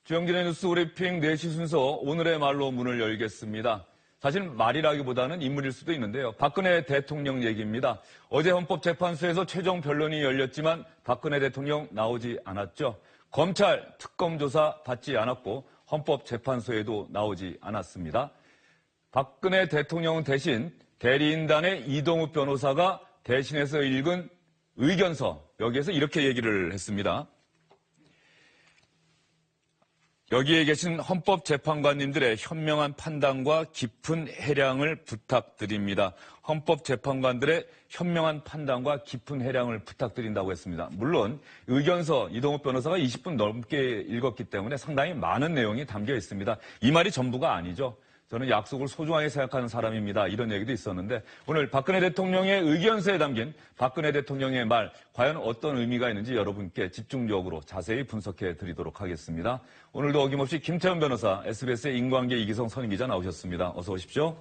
주영진의 뉴스 브리핑 4시 순서 오늘의 말로 문을 열겠습니다. 사실 말이라기보다는 인물일 수도 있는데요. 박근혜 대통령 얘기입니다. 어제 헌법재판소에서 최종 변론이 열렸지만 박근혜 대통령 나오지 않았죠. 검찰 특검 조사 받지 않았고 헌법재판소에도 나오지 않았습니다. 박근혜 대통령 대신 대리인단의 이동욱 변호사가 대신해서 읽은 의견서, 여기에서 이렇게 얘기를 했습니다. 여기에 계신 헌법재판관님들의 현명한 판단과 깊은 해량을 부탁드립니다. 헌법재판관들의 현명한 판단과 깊은 해량을 부탁드린다고 했습니다. 물론 의견서 이동욱 변호사가 20분 넘게 읽었기 때문에 상당히 많은 내용이 담겨 있습니다. 이 말이 전부가 아니죠. 저는 약속을 소중하게 생각하는 사람입니다. 이런 얘기도 있었는데 오늘 박근혜 대통령의 의견서에 담긴 박근혜 대통령의 말 과연 어떤 의미가 있는지 여러분께 집중적으로 자세히 분석해 드리도록 하겠습니다. 오늘도 어김없이 김태현 변호사, SBS의 인관계 이기성 선임기자 나오셨습니다. 어서 오십시오.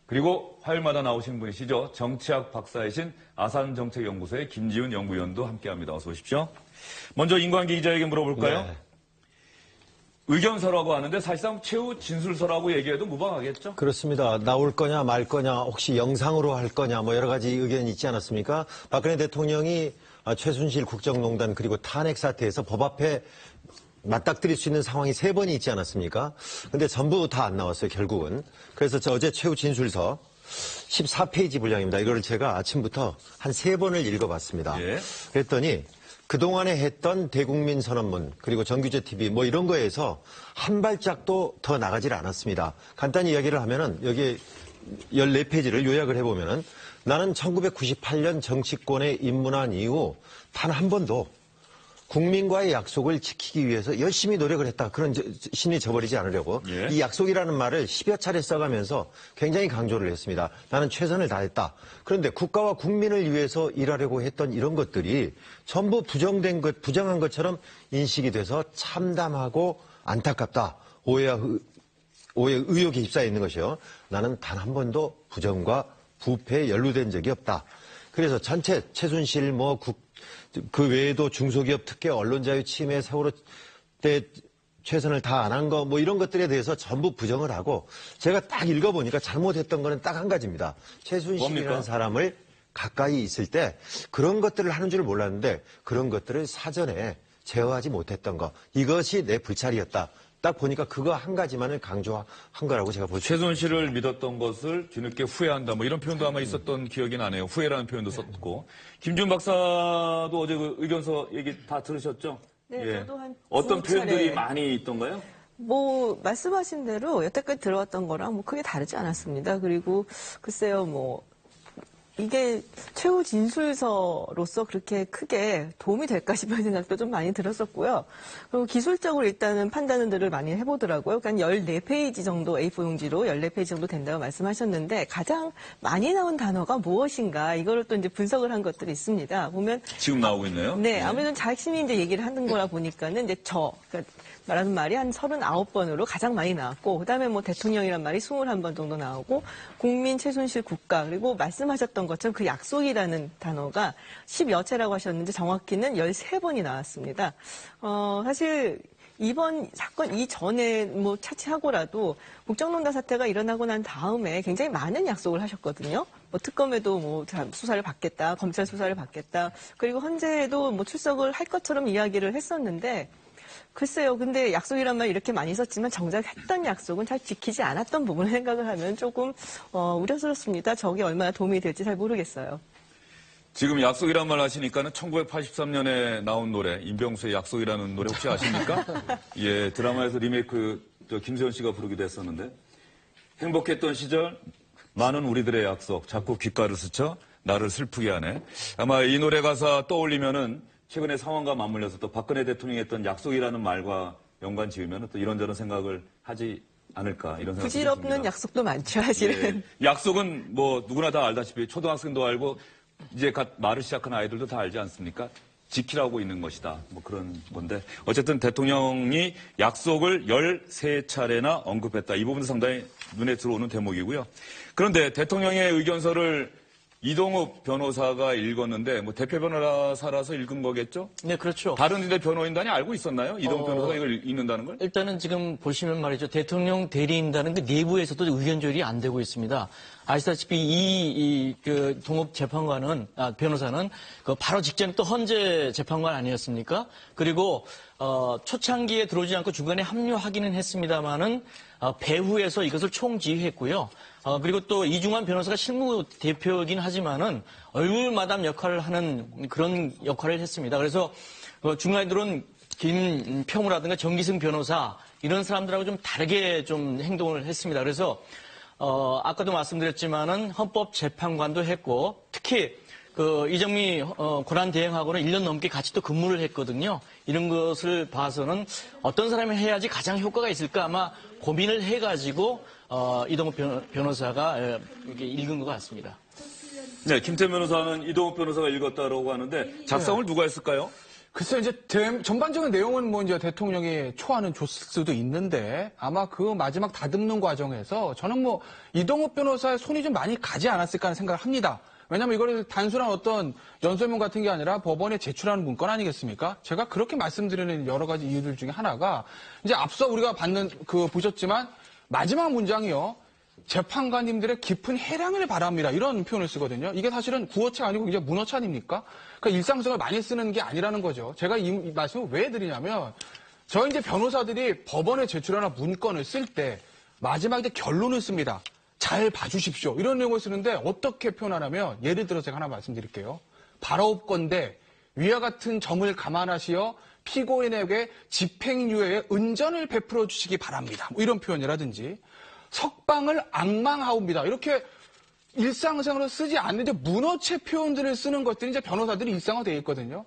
그리고 화요일마다 나오시는 분이시죠. 정치학 박사이신 아산정책연구소의 김지훈 연구위원도 함께합니다. 어서 오십시오. 먼저 인관계 기자에게 물어볼까요? 네. 의견서라고 하는데 사실상 최후 진술서라고 얘기해도 무방하겠죠? 그렇습니다. 나올 거냐 말 거냐 혹시 영상으로 할 거냐 뭐 여러 가지 의견이 있지 않았습니까? 박근혜 대통령이 최순실 국정농단 그리고 탄핵 사태에서 법 앞에 맞닥뜨릴 수 있는 상황이 3번이 있지 않았습니까? 근데 전부 다 안 나왔어요, 결국은. 그래서 어제 최후 진술서 14페이지 분량입니다. 이거를 제가 아침부터 한 3번을 읽어봤습니다. 예. 그랬더니 그동안에 했던 대국민 선언문 그리고 정규제 TV 뭐 이런 거에서 한 발짝도 더 나가질 않았습니다. 간단히 이야기를 하면은 여기 14페이지를 요약을 해보면은 나는 1998년 정치권에 입문한 이후 단 한 번도 국민과의 약속을 지키기 위해서 열심히 노력을 했다. 그런 심리 저버리지 않으려고. 예. 이 약속이라는 말을 10여 차례 써가면서 굉장히 강조를 했습니다. 나는 최선을 다했다. 그런데 국가와 국민을 위해서 일하려고 했던 이런 것들이 전부 부정된 것, 부정한 것처럼 인식이 돼서 참담하고 안타깝다. 오해, 의혹에 휩싸여 있는 것이요. 나는 단 한 번도 부정과 부패에 연루된 적이 없다. 그래서 전체 최순실 그 외에도 중소기업 특혜, 언론자유 침해, 세월호 때 최선을 다 안 한 거 뭐 이런 것들에 대해서 전부 부정을 하고 제가 딱 읽어보니까 잘못했던 거는 딱 한 가지입니다. 최순실이라는 사람을 가까이 있을 때 그런 것들을 하는 줄 몰랐는데 그런 것들을 사전에 제어하지 못했던 거. 이것이 내 불찰이었다. 딱 보니까 그거 한 가지만을 강조한 거라고 제가 볼 수 있습니다. 최순실을 믿었던 것을 뒤늦게 후회한다. 뭐 이런 표현도 아마 있었던 기억이 나네요. 후회라는 표현도 썼고. 김준 박사도 어제 그 의견서 얘기 다 들으셨죠? 네, 예. 저도 한 어떤 표현들이 많이 있던가요? 뭐 말씀하신 대로 여태까지 들어왔던 거랑 뭐 크게 다르지 않았습니다. 그리고 글쎄요, 뭐 이게 최후 진술서로서 그렇게 크게 도움이 될까 싶은 생각도 좀 많이 들었었고요. 그리고 기술적으로 일단은 판단들을 많이 해보더라고요. 그러니까 14페이지 정도 A4 용지로 14페이지 정도 된다고 말씀하셨는데 가장 많이 나온 단어가 무엇인가 이거를 또 이제 분석을 한 것들이 있습니다. 보면 지금 나오고 있네요. 네, 아무래도 자신이 이제 얘기를 하는 거라 보니까는 이제 그러니까 말하는 말이 한 39번으로 가장 많이 나왔고, 그 다음에 뭐 대통령이란 말이 21번 정도 나오고, 국민 최순실 국가, 그리고 말씀하셨던 것처럼 그 약속이라는 단어가 10여 차라고 하셨는데 정확히는 13번이 나왔습니다. 사실 이번 사건 이전에 뭐 차치하고라도 국정농단 사태가 일어나고 난 다음에 굉장히 많은 약속을 하셨거든요. 뭐 특검에도 뭐 수사를 받겠다, 검찰 수사를 받겠다, 그리고 헌재에도 뭐 출석을 할 것처럼 이야기를 했었는데, 글쎄요. 근데 약속이란 말 이렇게 많이 썼지만 정작 했던 약속은 잘 지키지 않았던 부분을 생각을 하면 조금 우려스럽습니다. 저게 얼마나 도움이 될지 잘 모르겠어요. 지금 약속이란 말 하시니까는 1983년에 나온 노래 임병수의 약속이라는 노래 혹시 아십니까? 예, 드라마에서 리메이크 김세현 씨가 부르기도 했었는데 행복했던 시절 많은 우리들의 약속 자꾸 귓가를 스쳐 나를 슬프게 하네. 아마 이 노래 가사 떠올리면은 최근에 상황과 맞물려서 또 박근혜 대통령이 했던 약속이라는 말과 연관 지으면 또 이런저런 생각을 하지 않을까 이런 생각이 부질없는 듭니다. 약속도 많죠, 사실은. 예, 약속은 뭐 누구나 다 알다시피 초등학생도 알고 이제 갓 말을 시작한 아이들도 다 알지 않습니까? 지키라고 있는 것이다. 뭐 그런 건데 어쨌든 대통령이 약속을 13차례나 언급했다. 이 부분도 상당히 눈에 들어오는 대목이고요. 그런데 대통령의 의견서를 이동욱 변호사가 읽었는데 뭐 대표 변호사라서 읽은 거겠죠? 네, 그렇죠. 다른 이들 변호인단이 알고 있었나요? 이동욱 변호사가 이걸 읽는다는 걸? 일단은 지금 보시면 말이죠. 대통령 대리인단은 그 내부에서도 의견 조율이 안 되고 있습니다. 아시다시피 그 동업 재판관은, 변호사는 그 바로 직전에 또 헌재 재판관 아니었습니까? 그리고, 초창기에 들어오지 않고 중간에 합류하기는 했습니다만은, 배후에서 이것을 총지휘했고요. 그리고 또 이중환 변호사가 실무 대표이긴 하지만은 얼굴 마담 역할을 하는 그런 역할을 했습니다. 그래서 중간에 들어온 김평우라든가 정기승 변호사 이런 사람들하고 좀 다르게 좀 행동을 했습니다. 그래서 아까도 말씀드렸지만은 헌법재판관도 했고 특히 그 이정미 권한대행하고는 1년 넘게 같이 또 근무를 했거든요. 이런 것을 봐서는 어떤 사람이 해야지 가장 효과가 있을까 아마 고민을 해가지고 이동욱 변호사가 이렇게 읽은 것 같습니다. 네, 김태현 변호사는 이동욱 변호사가 읽었다라고 하는데 작성을 누가 했을까요? 글쎄요, 이제 전반적인 내용은 뭐 이제 대통령이 초안은 줬을 수도 있는데 아마 그 마지막 다듬는 과정에서 저는 뭐 이동욱 변호사의 손이 좀 많이 가지 않았을까 하는 생각을 합니다. 왜냐하면 이거를 단순한 어떤 연설문 같은 게 아니라 법원에 제출하는 문건 아니겠습니까? 제가 그렇게 말씀드리는 여러 가지 이유들 중에 하나가 이제 앞서 우리가 보셨지만 마지막 문장이요. 재판관님들의 깊은 해량을 바랍니다. 이런 표현을 쓰거든요. 이게 사실은 구어체 아니고 이제 문어체 아닙니까? 그러니까 일상생활 많이 쓰는 게 아니라는 거죠. 제가 이 말씀을 왜 드리냐면 저희 이제 변호사들이 법원에 제출하는 문건을 쓸 때 마지막에 결론을 씁니다. 잘 봐주십시오. 이런 내용을 쓰는데 어떻게 표현하냐면 예를 들어서 제가 하나 말씀드릴게요. 바라옵건대 위와 같은 점을 감안하시어 피고인에게 집행유예의 은전을 베풀어 주시기 바랍니다. 뭐 이런 표현이라든지 석방을 악망하옵니다. 이렇게 일상생활로 쓰지 않는데 문어체 표현들을 쓰는 것들이 이제 변호사들이 일상화되어 있거든요.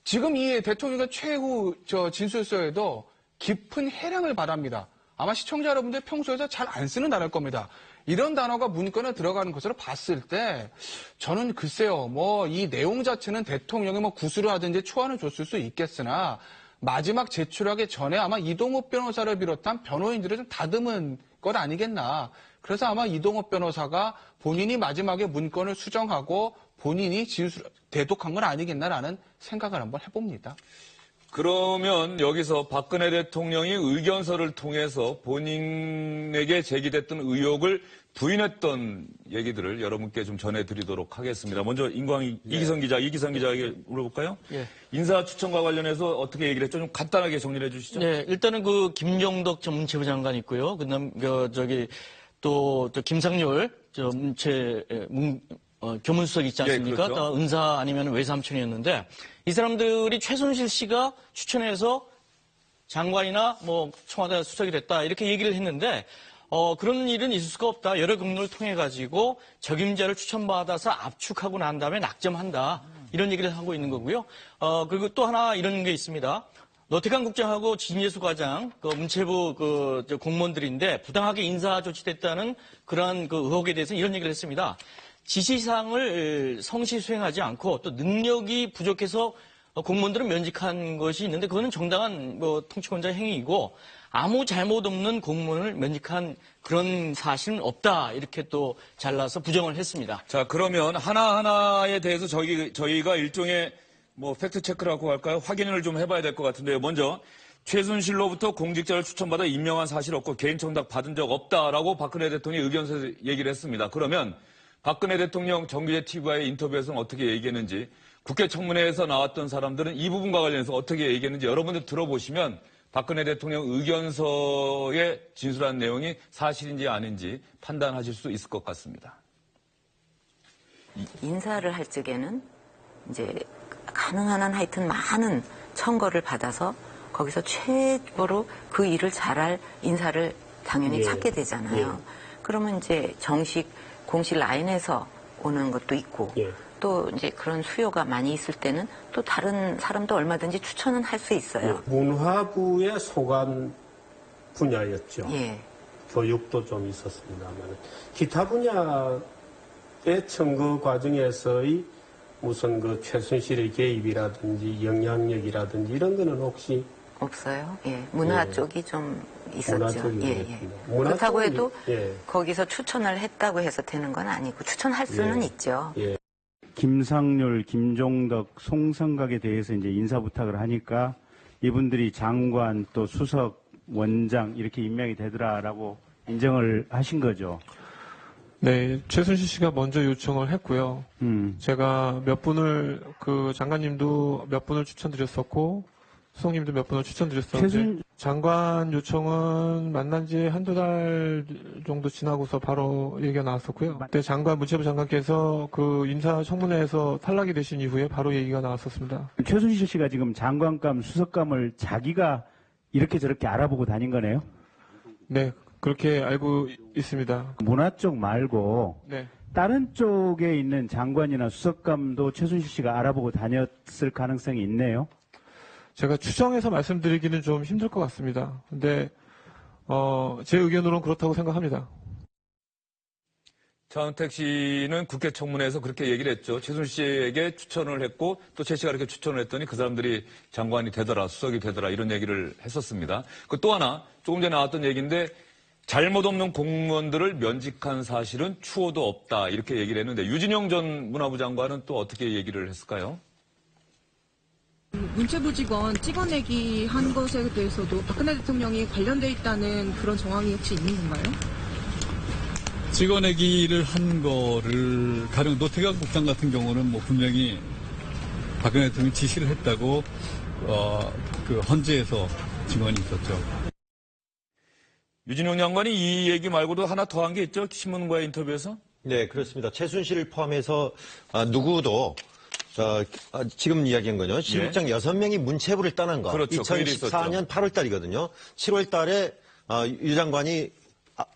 지금 이 대통령의 최후 진술서에도 깊은 해량을 바랍니다. 아마 시청자 여러분들 평소에도 잘 안 쓰는 단어일 겁니다. 이런 단어가 문건에 들어가는 것으로 봤을 때 저는 글쎄요, 뭐 이 내용 자체는 대통령이 뭐 구술을 하든지 초안을 줬을 수 있겠으나 마지막 제출하기 전에 아마 이동욱 변호사를 비롯한 변호인들을 좀 다듬은 것 아니겠나. 그래서 아마 이동욱 변호사가 본인이 마지막에 문건을 수정하고 본인이 대독한 건 아니겠나라는 생각을 한번 해봅니다. 그러면 여기서 박근혜 대통령이 의견서를 통해서 본인에게 제기됐던 의혹을 부인했던 얘기들을 여러분께 좀 전해드리도록 하겠습니다. 먼저 이기성 기자에게 물어볼까요? 예. 인사 추천과 관련해서 어떻게 얘기를 했죠? 좀 간단하게 정리를 해주시죠. 네, 일단은 그 김종덕 문체부 장관 있고요. 그다음 또 김상률 교문수석 있지 않습니까? 예, 그렇죠. 은사 아니면 외삼촌이었는데 이 사람들이 최순실 씨가 추천해서 장관이나 뭐 청와대 수석이 됐다 이렇게 얘기를 했는데 그런 일은 있을 수가 없다. 여러 경로를 통해 가지고 적임자를 추천받아서 압축하고 난 다음에 낙점한다. 이런 얘기를 하고 있는 거고요. 그리고 또 하나 이런 게 있습니다. 노태강 국장하고 진예수 과장, 문체부 공무원들인데 부당하게 인사 조치됐다는 그러한 의혹에 대해서 이런 얘기를 했습니다. 지시사항을 성시 수행하지 않고 또 능력이 부족해서 공무원들은 면직한 것이 있는데 그거는 정당한 통치권자의 행위이고 아무 잘못 없는 공무원을 면직한 그런 사실은 없다. 이렇게 또 잘라서 부정을 했습니다. 자, 그러면 하나하나에 대해서 저희가 일종의 팩트 체크라고 할까요? 확인을 좀 해봐야 될 것 같은데요. 먼저 최순실로부터 공직자를 추천받아 임명한 사실 없고 개인 청탁 받은 적 없다라고 박근혜 대통령이 의견서에서 얘기를 했습니다. 그러면 박근혜 대통령 정규제 TV와의 인터뷰에서는 어떻게 얘기했는지 국회 청문회에서 나왔던 사람들은 이 부분과 관련해서 어떻게 얘기했는지 여러분들 들어보시면 박근혜 대통령 의견서에 진술한 내용이 사실인지 아닌지 판단하실 수 있을 것 같습니다. 인사를 할 적에는 이제 가능한 한 하여튼 많은 청거를 받아서 거기서 최고로 그 일을 잘할 인사를 당연히 찾게 되잖아요. 그러면 이제 공식 라인에서 오는 것도 있고 또 이제 그런 수요가 많이 있을 때는 또 다른 사람도 얼마든지 추천은 할 수 있어요. 문화부의 소관 분야였죠. 예. 교육도 좀 있었습니다만 기타 분야의 청거 과정에서의 무슨 최순실의 개입이라든지 영향력이라든지 이런 거는 혹시 없어요. 예. 문화 쪽이 좀 있었죠. 문화적인 예, 예. 거였습니다. 그렇다고 해도 예. 거기서 추천을 했다고 해서 되는 건 아니고 추천할 수는 예. 있죠. 예. 김상률, 김종덕, 송성각에 대해서 이제 인사 부탁을 하니까 이분들이 장관 또 수석, 원장 이렇게 임명이 되더라라고 인정을 하신 거죠. 네, 최순실 씨가 먼저 요청을 했고요. 제가 몇 분을 장관님도 몇 분을 추천드렸었고 수석님도 몇 분을 추천드렸었는데 장관 요청은 만난 지 한두 달 정도 지나고서 바로 얘기가 나왔었고요. 그때 문체부 장관께서 그 인사청문회에서 탈락이 되신 이후에 바로 얘기가 나왔었습니다. 최순실 씨가 지금 장관감, 수석감을 자기가 이렇게 저렇게 알아보고 다닌 거네요? 네, 그렇게 알고 있습니다. 문화 쪽 말고 네. 다른 쪽에 있는 장관이나 수석감도 최순실 씨가 알아보고 다녔을 가능성이 있네요. 제가 추정해서 말씀드리기는 좀 힘들 것 같습니다. 근데 제 의견으로는 그렇다고 생각합니다. 차은택 씨는 국회 청문회에서 그렇게 얘기를 했죠. 최순실 씨에게 추천을 했고 또 최 씨가 이렇게 추천을 했더니 그 사람들이 장관이 되더라, 수석이 되더라 이런 얘기를 했었습니다. 그 또 하나 조금 전에 나왔던 얘기인데 잘못 없는 공무원들을 면직한 사실은 추호도 없다 이렇게 얘기를 했는데 유진영 전 문화부 장관은 또 어떻게 얘기를 했을까요? 문체부 직원 찍어내기 한 것에 대해서도 박근혜 대통령이 관련돼 있다는 그런 정황이 혹시 있는 건가요? 찍어내기를 한 거를 가령 노태관 국장 같은 경우는 뭐 분명히 박근혜 대통령이 지시를 했다고 헌재에서 증언이 있었죠. 유진영 장관이 이 얘기 말고도 하나 더 한 게 있죠? 신문과의 인터뷰에서? 네, 그렇습니다. 최순실을 포함해서 누구도 지금 이야기한 거죠. 실국장 6명이 문체부를 떠난 거. 그렇죠. 2014년 8월 달이거든요. 7월 달에 유 장관이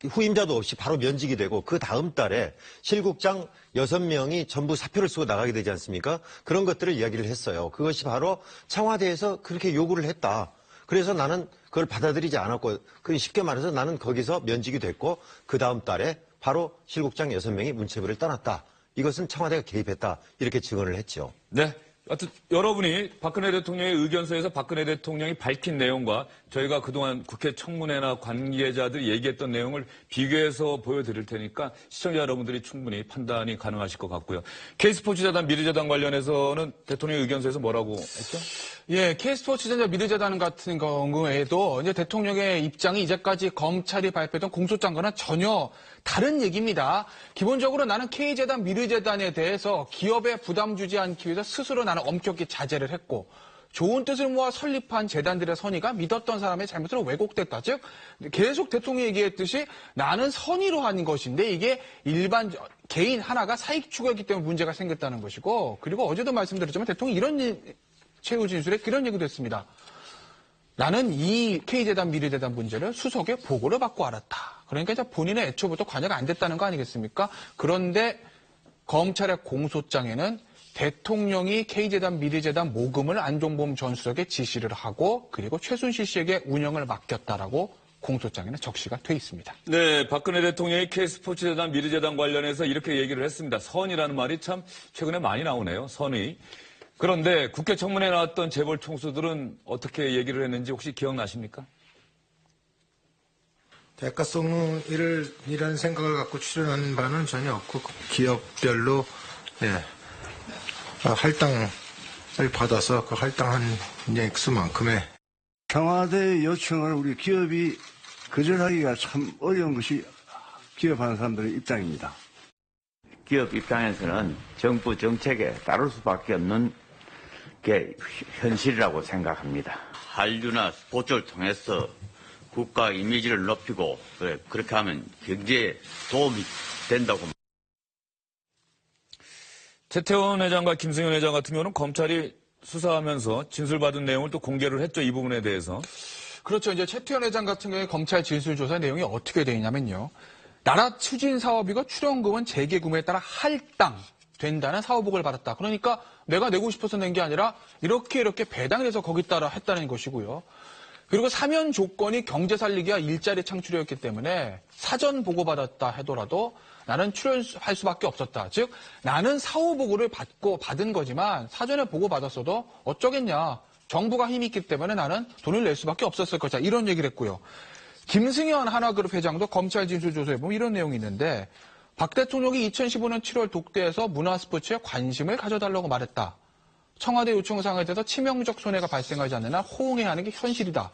후임자도 없이 바로 면직이 되고 그 다음 달에 실국장 6명이 전부 사표를 쓰고 나가게 되지 않습니까? 그런 것들을 이야기를 했어요. 그것이 바로 청와대에서 그렇게 요구를 했다. 그래서 나는 그걸 받아들이지 않았고 쉽게 말해서 나는 거기서 면직이 됐고 그 다음 달에 바로 실국장 6명이 문체부를 떠났다. 이것은 청와대가 개입했다. 이렇게 증언을 했죠. 네. 하여튼 여러분이 박근혜 대통령의 의견서에서 박근혜 대통령이 밝힌 내용과 저희가 그동안 국회 청문회나 관계자들이 얘기했던 내용을 비교해서 보여드릴 테니까 시청자 여러분들이 충분히 판단이 가능하실 것 같고요. K스포츠재단 미르재단 관련해서는 대통령의 의견서에서 뭐라고 했죠? 예, K스포츠재단 미르재단 같은 경우에도 이제 대통령의 입장이 이제까지 검찰이 발표했던 공소장과는 전혀 다른 얘기입니다. 기본적으로 나는 K재단, 미르재단에 대해서 기업에 부담 주지 않기 위해서 스스로 나는 엄격히 자제를 했고 좋은 뜻을 모아 설립한 재단들의 선의가 믿었던 사람의 잘못으로 왜곡됐다. 즉 계속 대통령이 얘기했듯이 나는 선의로 한 것인데 이게 일반 개인 하나가 사익 추구했기 때문에 문제가 생겼다는 것이고 그리고 어제도 말씀드렸지만 대통령이 이런 최후 진술에 그런 얘기도 했습니다. 나는 이 K재단, 미르재단 문제를 수석의 보고를 받고 알았다. 그러니까 이제 본인은 애초부터 관여가 안 됐다는 거 아니겠습니까? 그런데 검찰의 공소장에는 대통령이 K재단, 미르재단 모금을 안종범 전 수석에 지시를 하고 그리고 최순실 씨에게 운영을 맡겼다라고 공소장에는 적시가 돼 있습니다. 네, 박근혜 대통령이 K스포츠재단, 미르재단 관련해서 이렇게 얘기를 했습니다. 선이라는 말이 참 최근에 많이 나오네요. 선의. 그런데 국회 청문회에 나왔던 재벌 총수들은 어떻게 얘기를 했는지 혹시 기억나십니까? 대가성이라는 생각을 갖고 출연하는 바는 전혀 없고 기업별로 할당을 받아서 그 할당한 액수만큼의 청와대 요청을 우리 기업이 거절하기가 참 어려운 것이 기업하는 사람들의 입장입니다. 기업 입장에서는 정부 정책에 따를 수밖에 없는 게 현실이라고 생각합니다. 한류나 스포츠를 통해서 국가 이미지를 높이고 그렇게 하면 경제에 도움이 된다고. 최태원 회장과 김승현 회장 같은 경우는 검찰이 수사하면서 진술받은 내용을 또 공개를 했죠. 이 부분에 대해서. 그렇죠. 이제 최태원 회장 같은 경우에 검찰 진술조사 내용이 어떻게 되어 있냐면요. 나라 추진 사업이고 출연금은 재개구매에 따라 할당된다는 사후보고를 받았다. 그러니까 내가 내고 싶어서 낸 게 아니라 이렇게 배당을 해서 거기 따라 했다는 것이고요. 그리고 사면 조건이 경제 살리기와 일자리 창출이었기 때문에 사전 보고받았다 하더라도 나는 출연할 수밖에 없었다. 즉 나는 사후보고를 받은 거지만 사전에 보고받았어도 어쩌겠냐. 정부가 힘이 있기 때문에 나는 돈을 낼 수밖에 없었을 거다. 이런 얘기를 했고요. 김승현 한화그룹 회장도 검찰 진술조서에 보면 이런 내용이 있는데 박 대통령이 2015년 7월 독대에서 문화스포츠에 관심을 가져달라고 말했다. 청와대 요청사항에 대해서 치명적 손해가 발생하지 않는 한 호응해야 하는 게 현실이다.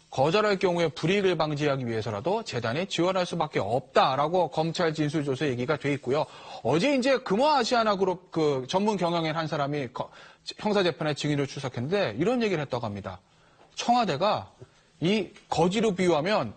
거절할 경우에 불이익을 방지하기 위해서라도 재단에 지원할 수밖에 없다라고 검찰 진술조서 얘기가 돼 있고요. 어제 이제 금호아시아나그룹 그 전문 경영인 한 사람이 형사재판에 증인으로 출석했는데 이런 얘기를 했다고 합니다. 청와대가 이 거지로 비유하면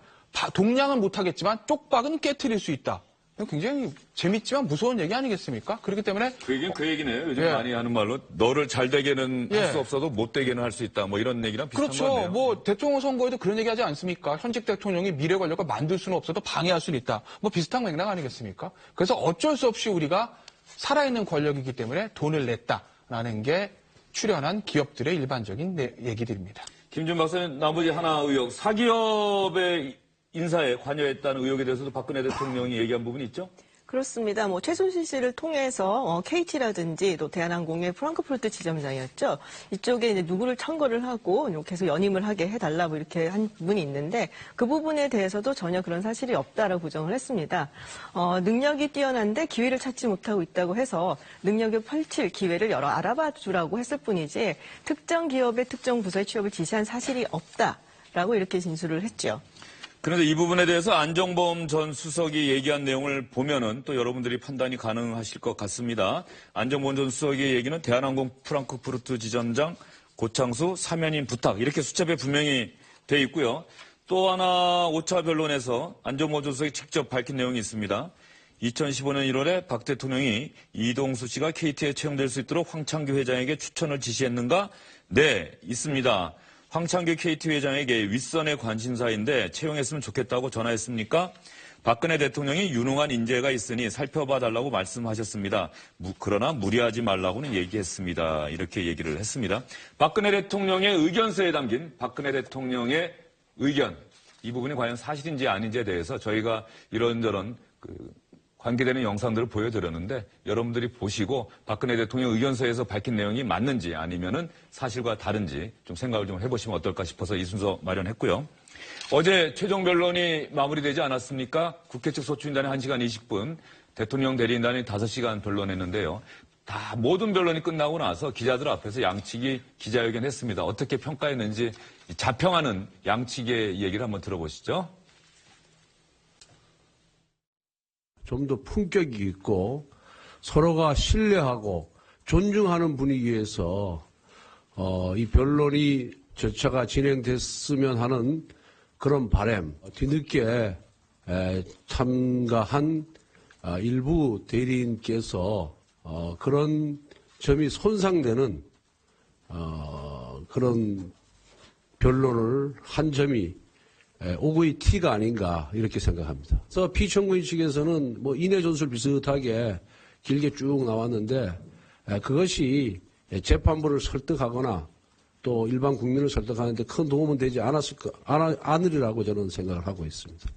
동량은 못하겠지만 쪽박은 깨트릴 수 있다. 굉장히 재밌지만 무서운 얘기 아니겠습니까? 그렇기 때문에 그 얘기는 그 얘기네요. 요즘 많이 하는 말로 너를 잘 되게는 할 수 없어도 못 되게는 할 수 있다. 뭐 이런 얘기랑 비슷한 거 같네요. 그렇죠. 뭐 대통령 선거에도 그런 얘기 하지 않습니까? 현직 대통령이 미래 권력을 만들 수는 없어도 방해할 수는 있다. 뭐 비슷한 맥락 아니겠습니까? 그래서 어쩔 수 없이 우리가 살아있는 권력이기 때문에 돈을 냈다라는 게 출연한 기업들의 일반적인 얘기들입니다. 김준 박사님, 나머지 하나 의혹. 사기업의 인사에 관여했다는 의혹에 대해서도 박근혜 대통령이 얘기한 부분이 있죠? 그렇습니다. 뭐 최순실 씨를 통해서 KT라든지 또 대한항공의 프랑크푸르트 지점장이었죠. 이쪽에 이제 누구를 청거를 하고 계속 연임을 하게 해달라 뭐 이렇게 한 부분이 있는데 그 부분에 대해서도 전혀 그런 사실이 없다라고 부정을 했습니다. 능력이 뛰어난데 기회를 찾지 못하고 있다고 해서 능력을 펼칠 기회를 알아봐 주라고 했을 뿐이지 특정 기업의 특정 부서에 취업을 지시한 사실이 없다라고 이렇게 진술을 했죠. 그런데 이 부분에 대해서 안정범 전 수석이 얘기한 내용을 보면은 또 여러분들이 판단이 가능하실 것 같습니다. 안정범 전 수석의 얘기는 대한항공 프랑크푸르트 지점장 고창수 사면인 부탁 이렇게 수첩에 분명히 돼 있고요. 또 하나 5차 변론에서 안정범 전 수석이 직접 밝힌 내용이 있습니다. 2015년 1월에 박 대통령이 이동수 씨가 KT에 채용될 수 있도록 황창규 회장에게 추천을 지시했는가? 네, 있습니다. 황창규 KT 회장에게 윗선의 관심사인데 채용했으면 좋겠다고 전화했습니까? 박근혜 대통령이 유능한 인재가 있으니 살펴봐 달라고 말씀하셨습니다. 그러나 무리하지 말라고는 얘기했습니다. 이렇게 얘기를 했습니다. 박근혜 대통령의 의견서에 담긴 박근혜 대통령의 의견, 이 부분이 과연 사실인지 아닌지에 대해서 저희가 이런저런 관계되는 영상들을 보여드렸는데 여러분들이 보시고 박근혜 대통령 의견서에서 밝힌 내용이 맞는지 아니면은 사실과 다른지 좀 생각을 좀 해보시면 어떨까 싶어서 이 순서 마련했고요. 어제 최종 변론이 마무리되지 않았습니까? 국회 측 소추인단이 1시간 20분, 대통령 대리인단이 5시간 변론했는데요. 다 모든 변론이 끝나고 나서 기자들 앞에서 양측이 기자회견 했습니다. 어떻게 평가했는지 자평하는 양측의 얘기를 한번 들어보시죠. 좀 더 품격이 있고 서로가 신뢰하고 존중하는 분위기에서 이 변론이 절차가 진행됐으면 하는 그런 바람, 뒤늦게 참가한 일부 대리인께서 그런 점이 손상되는 그런 변론을 한 점이 오구의 티가 아닌가 이렇게 생각합니다. 그래서 피청구인 측에서는 뭐 인해 전술 비슷하게 길게 쭉 나왔는데 그것이 재판부를 설득하거나 또 일반 국민을 설득하는데 큰 도움은 되지 않으리라고 저는 생각을 하고 있습니다.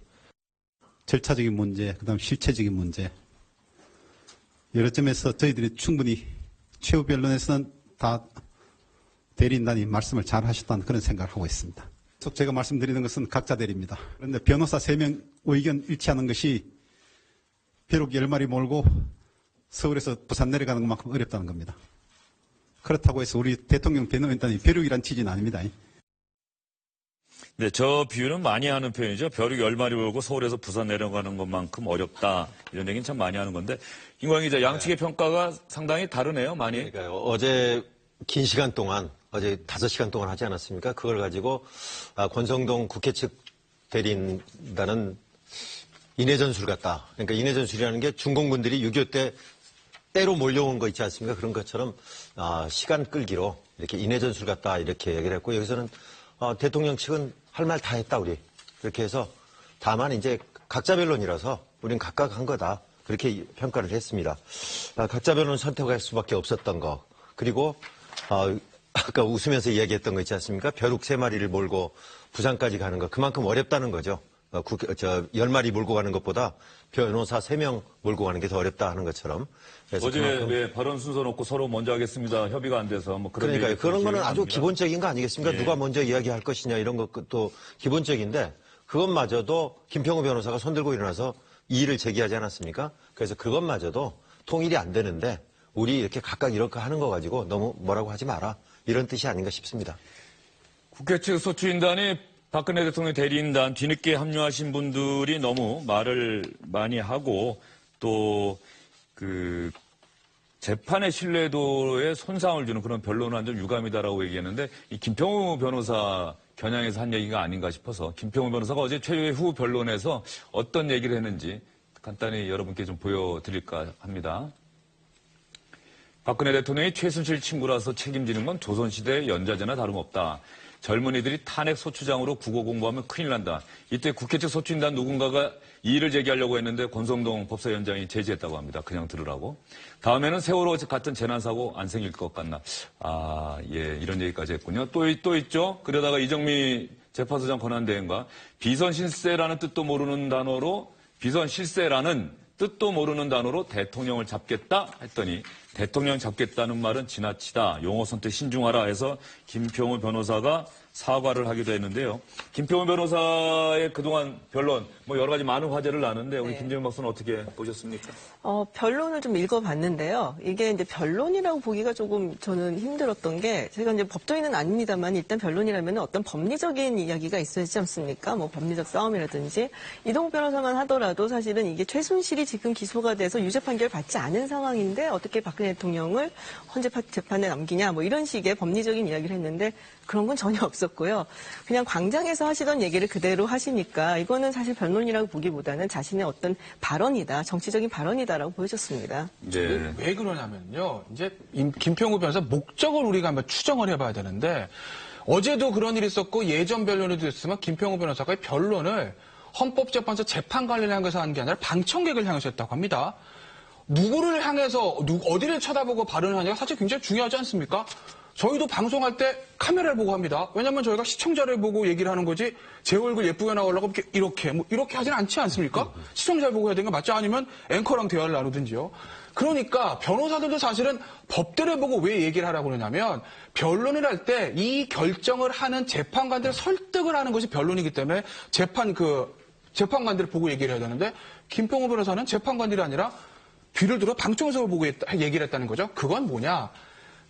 절차적인 문제, 그다음 실체적인 문제 여러 점에서 저희들이 충분히 최후 변론에서는 다 대리인단이 말씀을 잘 하셨다는 그런 생각을 하고 있습니다. 계속 제가 말씀드리는 것은 각자 대리입니다. 그런데 변호사 3명 의견 일치하는 것이 벼룩 10마리 몰고 서울에서 부산 내려가는 것만큼 어렵다는 겁니다. 그렇다고 해서 우리 대통령 변호인단이 벼룩이란 취지는 아닙니다. 네, 저 비유는 많이 하는 표현이죠. 벼룩 10마리 몰고 서울에서 부산 내려가는 것만큼 어렵다. 이런 얘기는 참 많이 하는 건데 김광희 기자, 양측의 평가가 상당히 다르네요. 많이. 그러니까요. 어제 긴 시간 동안 어제 5시간 동안 하지 않았습니까? 그걸 가지고 권성동 국회 측 대리인단은 인해전술 같다. 그러니까 인해전술이라는 게 중공군들이 6.25 때 때로 몰려온 거 있지 않습니까? 그런 것처럼 시간 끌기로 이렇게 인해전술 같다 이렇게 얘기를 했고 여기서는 대통령 측은 할 말 다 했다 우리. 그렇게 해서 다만 이제 각자 변론이라서 우린 각각 한 거다. 그렇게 평가를 했습니다. 각자 변론 선택할 수밖에 없었던 거. 그리고 아까 웃으면서 이야기했던 거 있지 않습니까? 벼룩 3마리를 몰고 부산까지 가는 거. 그만큼 어렵다는 거죠. 10마리 몰고 가는 것보다 변호사 3명 몰고 가는 게 더 어렵다 하는 것처럼. 어제 발언 순서 놓고 서로 먼저 하겠습니다. 협의가 안 돼서 뭐 그런. 그러니까요. 그런 거는 아주 합니다. 기본적인 거 아니겠습니까? 누가 먼저 이야기할 것이냐 이런 것도 기본적인데 그것마저도 김평우 변호사가 손들고 일어나서 이의를 제기하지 않았습니까? 그래서 그것마저도 통일이 안 되는데 우리 이렇게 각각 이렇게 하는 거 가지고 너무 뭐라고 하지 마라. 이런 뜻이 아닌가 싶습니다. 국회 측 소추인단이 박근혜 대통령 대리인단 뒤늦게 합류하신 분들이 너무 말을 많이 하고 또 재판의 신뢰도에 손상을 주는 그런 변론은 좀 유감이다라고 얘기했는데 이 김평우 변호사 겨냥해서 한 얘기가 아닌가 싶어서 김평우 변호사가 어제 최후 변론에서 어떤 얘기를 했는지 간단히 여러분께 좀 보여드릴까 합니다. 박근혜 대통령이 최순실 친구라서 책임지는 건 조선시대 연좌제나 다름없다. 젊은이들이 탄핵 소추장으로 국어 공부하면 큰일 난다. 이때 국회 측 소추인단 누군가가 이의를 제기하려고 했는데 권성동 법사위원장이 제지했다고 합니다. 그냥 들으라고. 다음에는 세월호 같은 재난사고 안 생길 것 같나. 이런 얘기까지 했군요. 또 있죠. 그러다가 이정미 재판소장 권한대행과 비선실세라는 뜻도 모르는 단어로 대통령을 잡겠다 했더니 대통령 잡겠다는 말은 지나치다. 용어 선택 신중하라 해서 김평우 변호사가 사과를 하기도 했는데요. 김평우 변호사의 그동안 변론, 여러 가지 많은 화제를 나는데 우리 김재명 박사는 어떻게 보셨습니까? 변론을 좀 읽어봤는데요. 이게 이제 변론이라고 보기가 조금 저는 힘들었던 게 제가 이제 법조인은 아닙니다만 일단 변론이라면 어떤 법리적인 이야기가 있어야지 않습니까? 법리적 싸움이라든지 이동욱 변호사만 하더라도 사실은 이게 최순실이 지금 기소가 돼서 유죄 판결 받지 않은 상황인데 어떻게 박근혜 대통령을 헌재 재판에 남기냐 이런 식의 법리적인 이야기를 했는데 그런 건 전혀 없었고요. 그냥 광장에서 하시던 얘기를 그대로 하시니까 이거는 사실 변론이라고 보기보다는 자신의 어떤 발언이다, 정치적인 발언이다라고 보여졌습니다. 네. 왜 그러냐면요. 이제 김평우 변호사 목적을 우리가 한번 추정을 해봐야 되는데 어제도 그런 일이 있었고 예전 변론에도 있으면 김평우 변호사가 변론을 헌법재판소 재판관리를 향해서 한 게 아니라 방청객을 향해서 했다고 합니다. 누구를 향해서 어디를 쳐다보고 발언을 하냐가 사실 굉장히 중요하지 않습니까? 저희도 방송할 때 카메라를 보고 합니다. 왜냐하면 저희가 시청자를 보고 얘기를 하는 거지 제 얼굴 예쁘게 나오려고 이렇게 하진 않지 않습니까? 시청자를 보고 해야 되는 거 맞죠? 아니면 앵커랑 대화를 나누든지요. 그러니까 변호사들도 사실은 법대로 보고 왜 얘기를 하라고 그러냐면 변론을 할 때 이 결정을 하는 재판관들을 설득을 하는 것이 변론이기 때문에 재판관들을 보고 얘기를 해야 되는데 김평우 변호사는 재판관들이 아니라 뒤를 들어 방청석을 보고 얘기를 했다는 거죠. 그건 뭐냐?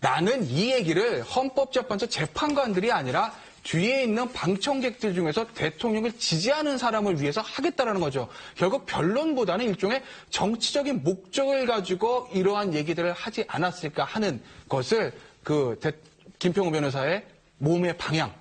나는 이 얘기를 헌법재판소 재판관들이 아니라 뒤에 있는 방청객들 중에서 대통령을 지지하는 사람을 위해서 하겠다라는 거죠. 결국 변론보다는 일종의 정치적인 목적을 가지고 이러한 얘기들을 하지 않았을까 하는 것을 김평우 변호사의 몸의 방향,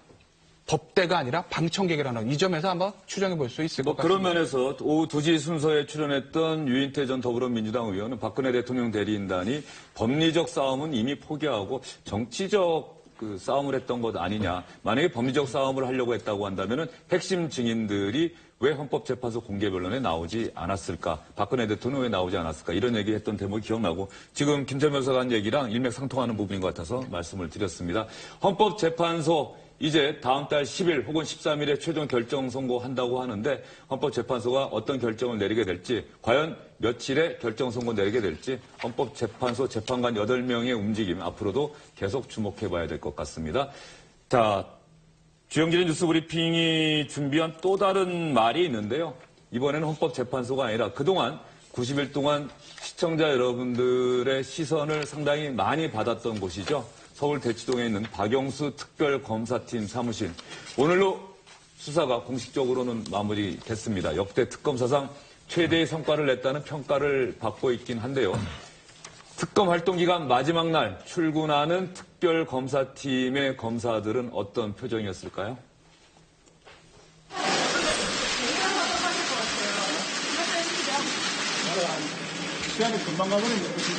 법대가 아니라 방청객이라는 이 점에서 한번 추정해 볼 수 있을 것 같습니다. 그런 면에서 오후 2시 순서에 출연했던 유인태 전 더불어민주당 의원은 박근혜 대통령 대리인단이 법리적 싸움은 이미 포기하고 정치적 싸움을 했던 것 아니냐. 만약에 법리적 싸움을 하려고 했다고 한다면은 핵심 증인들이 왜 헌법재판소 공개변론에 나오지 않았을까? 박근혜 대통령 왜 나오지 않았을까? 이런 얘기했던 대목이 기억나고 지금 김재명 변호사가 한 얘기랑 일맥상통하는 부분인 것 같아서 말씀을 드렸습니다. 헌법재판소 이제 다음 달 10일 혹은 13일에 최종 결정 선고한다고 하는데 헌법재판소가 어떤 결정을 내리게 될지 과연 며칠에 결정 선고 내리게 될지 헌법재판소 재판관 8명의 움직임 앞으로도 계속 주목해봐야 될 것 같습니다. 자, 주영진의 뉴스 브리핑이 준비한 또 다른 말이 있는데요. 이번에는 헌법재판소가 아니라 그동안 90일 동안 시청자 여러분들의 시선을 상당히 많이 받았던 곳이죠. 서울 대치동에 있는 박영수 특별검사팀 사무실. 오늘로 수사가 공식적으로는 마무리됐습니다. 역대 특검 사상 최대의 성과를 냈다는 평가를 받고 있긴 한데요. 특검 활동 기간 마지막 날 출근하는 특별검사팀의 검사들은 어떤 표정이었을까요? 시간이 금방 가버리는 것이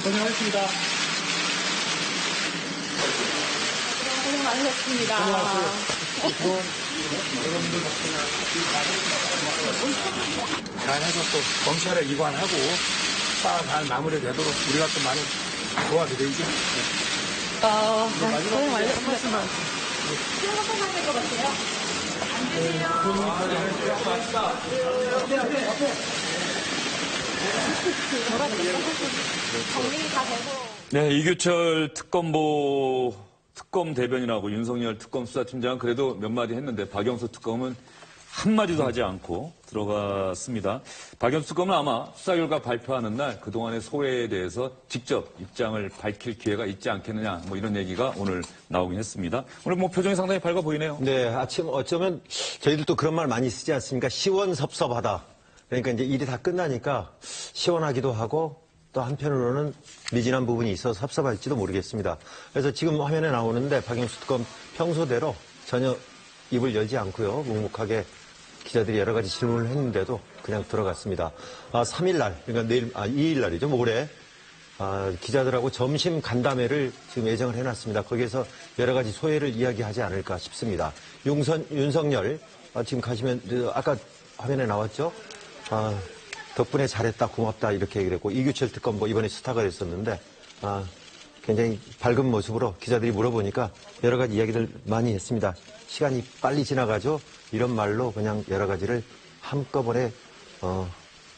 고생하셨습니다. 고생 많으셨습니다. 잘해서 또 검찰에 이관하고 잘 마무리되도록 우리가 또 많이 도와드리죠. 고생 많으셨습니다. 수고하실 것 같아요. 정리 다 되고. 네, 이규철 특검 대변인하고 윤석열 특검 수사팀장은 그래도 몇 마디 했는데 박영수 특검은 한마디도 하지 않고 들어갔습니다. 박영수 특검은 아마 수사 결과 발표하는 날 그동안의 소회에 대해서 직접 입장을 밝힐 기회가 있지 않겠느냐, 뭐 이런 얘기가 오늘 나오긴 했습니다. 오늘 뭐 표정이 상당히 밝아 보이네요. 네, 아침 어쩌면 저희들도 그런 말 많이 쓰지 않습니까? 시원섭섭하다. 그러니까 이제 일이 다 끝나니까 시원하기도 하고 또 한편으로는 미진한 부분이 있어서 섭섭할지도 모르겠습니다. 그래서 지금 화면에 나오는데 박영수 특검 평소대로 전혀 입을 열지 않고요. 묵묵하게 기자들이 여러 가지 질문을 했는데도 그냥 들어갔습니다. 3일날, 그러니까 내일, 2일날이죠. 모레 기자들하고 점심 간담회를 지금 예정을 해놨습니다. 거기에서 여러 가지 소회를 이야기하지 않을까 싶습니다. 윤석열, 지금 가시면, 아까 화면에 나왔죠? 덕분에 잘했다, 고맙다, 이렇게 얘기를 했고, 이규철 특검 이번에 스타가 됐었는데, 굉장히 밝은 모습으로 기자들이 물어보니까 여러 가지 이야기를 많이 했습니다. 시간이 빨리 지나가죠? 이런 말로 그냥 여러 가지를 한꺼번에,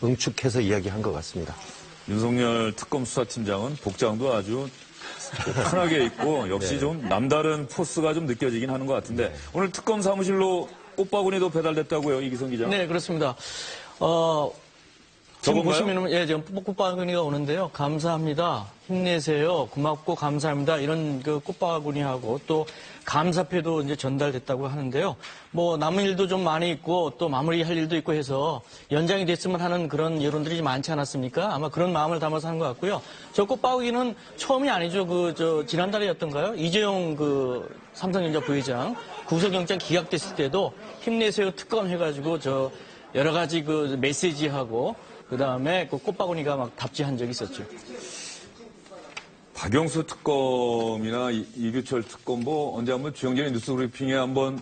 응축해서 이야기한 것 같습니다. 윤석열 특검 수사팀장은 복장도 아주 편하게 입고 역시 네. 좀 남다른 포스가 좀 느껴지긴 하는 것 같은데 오늘 특검 사무실로 꽃바구니도 배달됐다고요, 이기성 기자? 네, 그렇습니다. 지금 보시면은, 지금 꽃바구니가 오는데요. 감사합니다. 힘내세요. 고맙고 감사합니다. 이런 그 꽃바구니하고 또 감사패도 이제 전달됐다고 하는데요. 뭐 남은 일도 좀 많이 있고 또 마무리할 일도 있고 해서 연장이 됐으면 하는 그런 여론들이 많지 않았습니까? 아마 그런 마음을 담아서 한 것 같고요. 저 꽃바구니는 처음이 아니죠. 지난달이었던가요? 이재용 삼성전자 부회장 구속영장 기각됐을 때도 힘내세요 특검 해가지고 여러 가지 메시지하고 그다음에 꽃바구니가 막 답지한 적이 있었죠. 박영수 특검이나 이규철 특검보 언제 한번 주영진의 뉴스 브리핑에 한번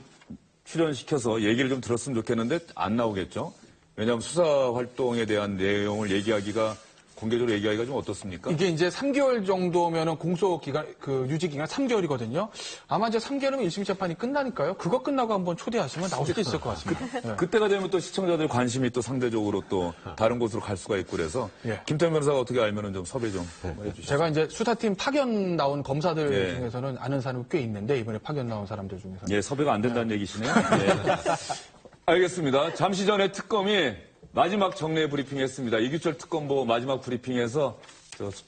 출연시켜서 얘기를 좀 들었으면 좋겠는데 안 나오겠죠? 왜냐하면 수사 활동에 대한 내용을 얘기하기가 공개적으로 얘기하기가 좀 어떻습니까? 이게 이제 3개월 정도면은 공소 기간, 유지 기간 3개월이거든요. 아마 이제 3개월이면 1심 재판이 끝나니까요. 그거 끝나고 한번 초대하시면 나올 수도 있을 것 같습니다. 네. 그때가 되면 또 시청자들 관심이 또 상대적으로 또 다른 곳으로 갈 수가 있고 그래서 김태현 변호사가 어떻게 알면은 좀 섭외 좀 해주시죠. 제가 이제 수사팀 파견 나온 검사들 중에서는 아는 사람이 꽤 있는데 이번에 파견 나온 사람들 중에서. 예, 섭외가 안 된다는 얘기시네요. 알겠습니다. 잠시 전에 특검이 마지막 정례 브리핑했습니다. 이규철 특검보 마지막 브리핑에서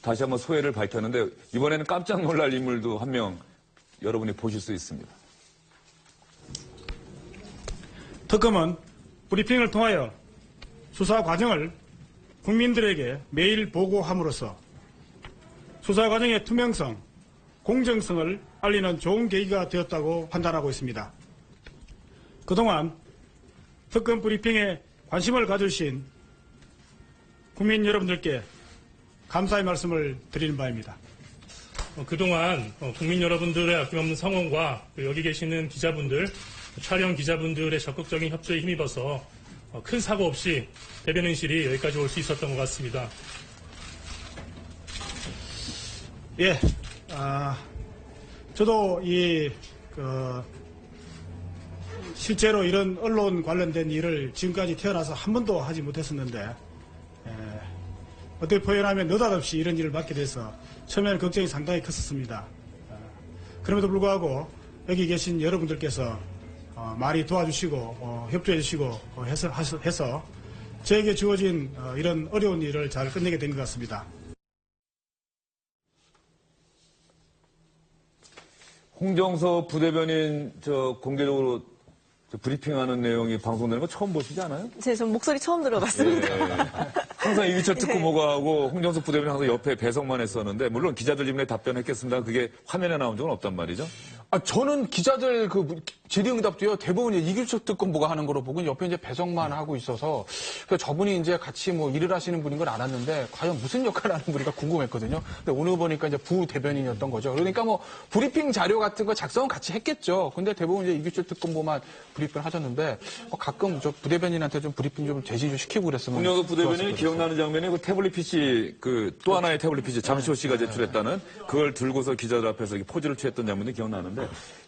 다시 한번 소회를 밝혔는데 이번에는 깜짝 놀랄 인물도 한 명 여러분이 보실 수 있습니다. 특검은 브리핑을 통하여 수사 과정을 국민들에게 매일 보고함으로써 수사 과정의 투명성, 공정성을 알리는 좋은 계기가 되었다고 판단하고 있습니다. 그동안 특검 브리핑에 관심을 가주신 국민 여러분들께 감사의 말씀을 드리는 바입니다. 그동안 국민 여러분들의 아낌없는 성원과 여기 계시는 기자분들, 촬영 기자분들의 적극적인 협조에 힘입어서 큰 사고 없이 대변인실이 여기까지 올 수 있었던 것 같습니다. 저도 실제로 이런 언론 관련된 일을 지금까지 태어나서 한 번도 하지 못했었는데 어떻게 표현하면 느닷없이 이런 일을 맡게 돼서 처음에는 걱정이 상당히 컸었습니다. 그럼에도 불구하고 여기 계신 여러분들께서 많이 도와주시고 협조해 주시고 해서 저에게 주어진 이런 어려운 일을 잘 끝내게 된 것 같습니다. 홍정서 부대변인 공개적으로 브리핑하는 내용이 방송되는 거 처음 보시지 않아요? 저 목소리 처음 들어봤습니다. 항상 이규철 특검보고하고 홍정석 부대변인 항상 옆에 배석만 했었는데 물론 기자들 질문에 답변했겠습니다. 그게 화면에 나온 적은 없단 말이죠. 저는 기자들 질의응답도요 대부분 이규철 특검보가 하는 거로 보고 옆에 이제 배석만 하고 있어서 저분이 이제 같이 일을 하시는 분인 걸 알았는데 과연 무슨 역할을 하는 분인가 궁금했거든요. 근데 오늘 보니까 이제 부대변인이었던 거죠. 그러니까 브리핑 자료 같은 거 작성은 같이 했겠죠. 근데 대부분 이제 이규철 특검보만 브리핑을 하셨는데 가끔 저 부대변인한테 좀 브리핑 좀 제시 좀 시키고 그랬으면. 홍정석 부대변인이 기억나는 장면이 태블릿 PC 또 하나의 태블릿 PC 장시호 씨가 제출했다는 그걸 들고서 기자들 앞에서 포즈를 취했던 장면이 기억나는데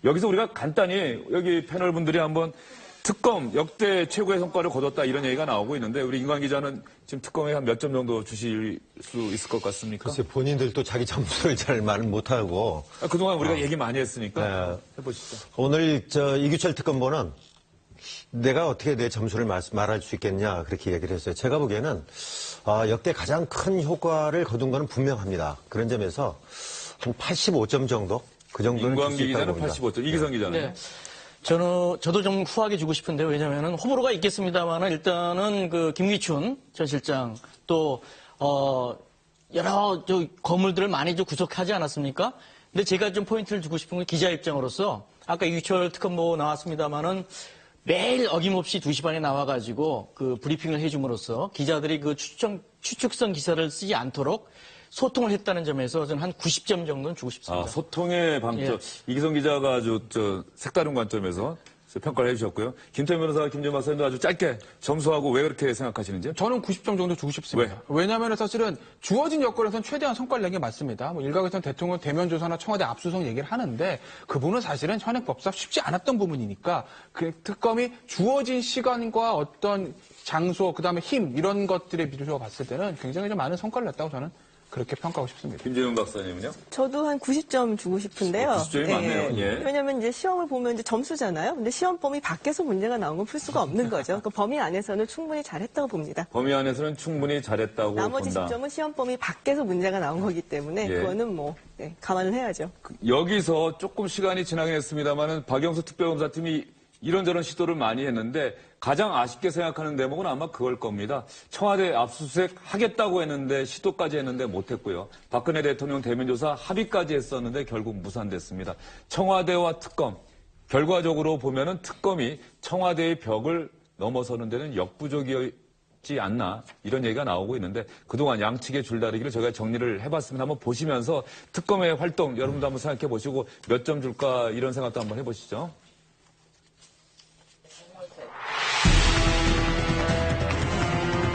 여기서 우리가 간단히 여기 패널 분들이 한번 특검 역대 최고의 성과를 거뒀다 이런 얘기가 나오고 있는데 우리 임관 기자는 지금 특검에 한 몇 점 정도 주실 수 있을 것 같습니까? 글쎄 본인들도 자기 점수를 잘 말 못하고 그동안 우리가 얘기 많이 했으니까 해보시죠. 오늘 이규철 특검보는 내가 어떻게 내 점수를 말할 수 있겠냐 그렇게 얘기를 했어요. 제가 보기에는 역대 가장 큰 효과를 거둔 것은 분명합니다. 그런 점에서 한 85점 정도? 그 정도는 줄 수 인광기 있다고 기자는 봅니다. 85점, 이기성 기자는. 네. 저도 좀 후하게 주고 싶은데요. 왜냐면은 호불호가 있겠습니다만은 일단은 그 김기춘 전 실장 또 여러 거물들을 많이 좀 구속하지 않았습니까? 근데 제가 좀 포인트를 주고 싶은 건 기자 입장으로서 아까 유철 특검보 나왔습니다만은 매일 어김없이 2시 반에 나와가지고 그 브리핑을 해줌으로써 기자들이 그 추측성 기사를 쓰지 않도록 소통을 했다는 점에서 저는 한 90점 정도는 주고 싶습니다. 소통의 방점. 이기성 기자가 아주 색다른 관점에서 평가를 해주셨고요. 김태현 변호사, 김재현 박사님도 아주 짧게 점수하고 왜 그렇게 생각하시는지? 저는 90점 정도 주고 싶습니다. 왜냐하면 사실은 주어진 여건에서는 최대한 성과를 낸 게 맞습니다. 일각에서는 대통령 대면 조사나 청와대 압수수색 얘기를 하는데 그분은 사실은 현행 법상 쉽지 않았던 부분이니까 그 특검이 주어진 시간과 어떤 장소, 그다음에 힘 이런 것들에 비교해서 봤을 때는 굉장히 좀 많은 성과를 냈다고 저는 그렇게 평가하고 싶습니다. 김재현 박사님은요? 저도 한 90점 주고 싶은데요. 90점이 많네요. 예. 왜냐하면 이제 시험을 보면 이제 점수잖아요. 근데 시험 범위 밖에서 문제가 나온 건 풀 수가 없는 거죠. 그 범위 안에서는 충분히 잘했다고 봅니다. 범위 안에서는 충분히 잘했다고 나머지 본다. 10점은 시험 범위 밖에서 문제가 나온 거기 때문에 그거는 감안을 해야죠. 여기서 조금 시간이 지나긴 했습니다만은 박영수 특별검사팀이 이런저런 시도를 많이 했는데 가장 아쉽게 생각하는 대목은 아마 그걸 겁니다. 청와대 압수수색 하겠다고 했는데 시도까지 했는데 못했고요. 박근혜 대통령 대면조사 합의까지 했었는데 결국 무산됐습니다. 청와대와 특검, 결과적으로 보면은 특검이 청와대의 벽을 넘어서는 데는 역부족이었지 않나 이런 얘기가 나오고 있는데 그동안 양측의 줄다리기를 저희가 정리를 해봤습니다. 한번 보시면서 특검의 활동 여러분도 한번 생각해 보시고 몇 점 줄까 이런 생각도 한번 해보시죠.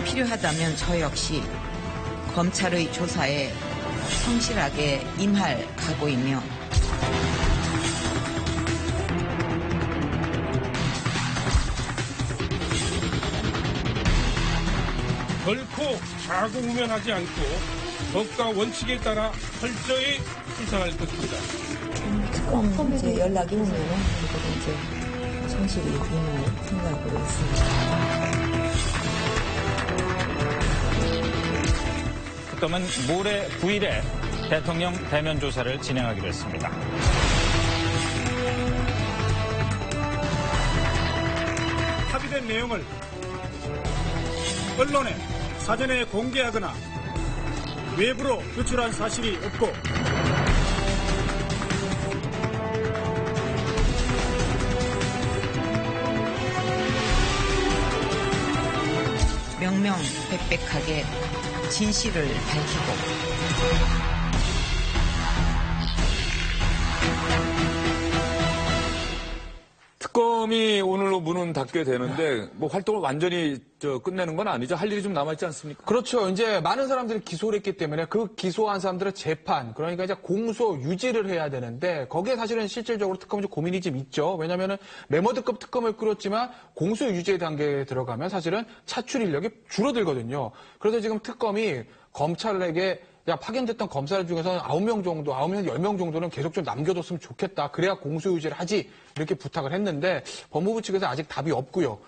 필요하다면 저 역시 검찰의 조사에 성실하게 임할 각오이며 결코 좌고우면하지 않고 법과 원칙에 따라 철저히 수사할 것입니다. 특검 이제 연락이 오면은 이제 성실히 임할 생각으로 있습니다. 특검은 모레 9일에 대통령 대면 조사를 진행하기로 했습니다. 합의된 내용을 언론에 사전에 공개하거나 외부로 유출한 사실이 없고 명명백백하게 진실을 밝히고 특검이 오늘로 문은 닫게 되는데 뭐 활동을 완전히 끝내는 건 아니죠. 할 일이 좀 남아있지 않습니까? 그렇죠. 이제 많은 사람들이 기소를 했기 때문에 그 기소한 사람들의 재판, 그러니까 이제 공소 유지를 해야 되는데 거기에 사실은 실질적으로 특검이 좀 고민이 좀 있죠. 왜냐하면 메모드급 특검을 꾸렸지만 공소 유지 단계에 들어가면 사실은 차출 인력이 줄어들거든요. 그래서 지금 특검이 검찰에게 파견됐던 검사 중에서는 9명 정도, 9명, 10명 정도는 계속 좀 남겨뒀으면 좋겠다. 그래야 공소유지를 하지. 이렇게 부탁을 했는데 법무부 측에서 아직 답이 없고요.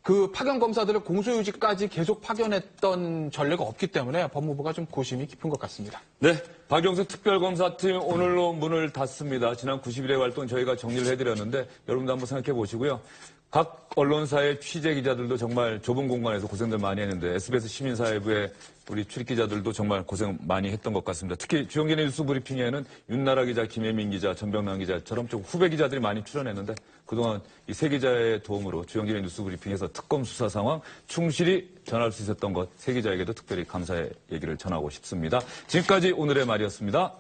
그 파견 검사들을 공소유지까지 계속 파견했던 전례가 없기 때문에 법무부가 좀 고심이 깊은 것 같습니다. 네, 박영수 특별검사팀 오늘로 문을 닫습니다. 지난 90일의 활동 저희가 정리를 해드렸는데 여러분도 한번 생각해 보시고요. 각 언론사의 취재 기자들도 정말 좁은 공간에서 고생들 많이 했는데 SBS 시민사회부의 우리 출입 기자들도 정말 고생 많이 했던 것 같습니다. 특히 주영진의 뉴스 브리핑에는 윤나라 기자, 김혜민 기자, 전병남 기자처럼 좀 후배 기자들이 많이 출연했는데 그동안 이 세 기자의 도움으로 주영진의 뉴스 브리핑에서 특검 수사 상황 충실히 전할 수 있었던 것 세 기자에게도 특별히 감사의 얘기를 전하고 싶습니다. 지금까지 오늘의 말이었습니다.